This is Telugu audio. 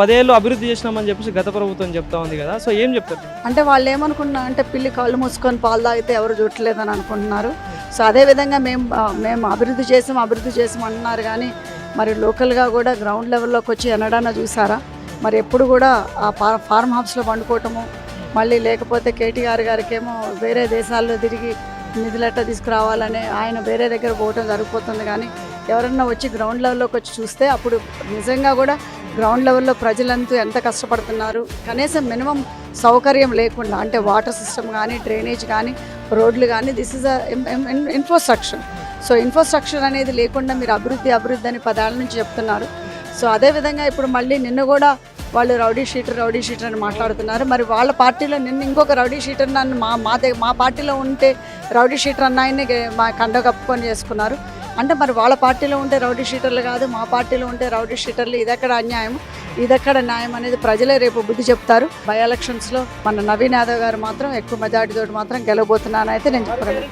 10 ఏళ్ళు అభివృద్ధి చేసినామని చెప్పేసి గత ప్రభుత్వం చెప్తా ఉంది కదా. సో ఏం చెప్తారు? అంటే వాళ్ళు ఏమనుకున్నా అంటే పిల్లి కాళ్ళు మూసుకొని పాలు తాగితే ఎవరు చూడలేదని అనుకుంటున్నారు. సో అదేవిధంగా మేము అభివృద్ధి చేసాం అంటున్నారు కానీ మరి లోకల్గా కూడా గ్రౌండ్ లెవెల్లోకి వచ్చి ఎన్నడన్నా చూసారా? మరి ఎప్పుడు కూడా ఆ ఫార్మ్ హౌస్లో పండుకోవటము, మళ్ళీ లేకపోతే కేటీఆర్ గారికేమో వేరే దేశాల్లో తిరిగి నిధులెట్ట తీసుకురావాలని ఆయన వేరే దగ్గర పోవటం జరిగిపోతుంది. కానీ ఎవరన్నా వచ్చి గ్రౌండ్ లెవెల్లోకి వచ్చి చూస్తే అప్పుడు నిజంగా కూడా గ్రౌండ్ లెవెల్లో ప్రజలంతా ఎంత కష్టపడుతున్నారు. కనీసం మినిమం సౌకర్యం లేకుండా అంటే వాటర్ సిస్టమ్ కానీ, డ్రైనేజ్ కానీ, రోడ్లు కానీ, this is infrastructure. So infrastructure అనేది లేకుండా మీరు అభివృద్ధి అని 10 ఏళ్ళ నుంచి చెప్తున్నారు. సో అదేవిధంగా ఇప్పుడు మళ్ళీ నిన్న కూడా వాళ్ళు రౌడీ షీటర్ అని మాట్లాడుతున్నారు. మరి వాళ్ళ పార్టీలో నిన్న ఇంకొక రౌడీ షీటర్ నన్ను మా పార్టీలో ఉంటే రౌడీ షీటర్ అన్న ఆయన్ని మా కండ కప్పుకొని చేసుకున్నారు. అంటే మరి వాళ్ళ పార్టీలో ఉంటే రౌడీ షీటర్లు కాదు, మా పార్టీలో ఉంటే రౌడీ షీటర్లు, ఇదెక్కడ అన్యాయం, ఇదెక్కడ న్యాయం అనేది ప్రజలే రేపు బుద్ధి చెప్తారు. బై ఎలక్షన్స్లో మన నవీన్ యాదవ్ గారు మాత్రం ఎక్కువ మెజార్టీ తోటి మాత్రం గెలవబోతున్నానైతే నేను చెప్పగలను.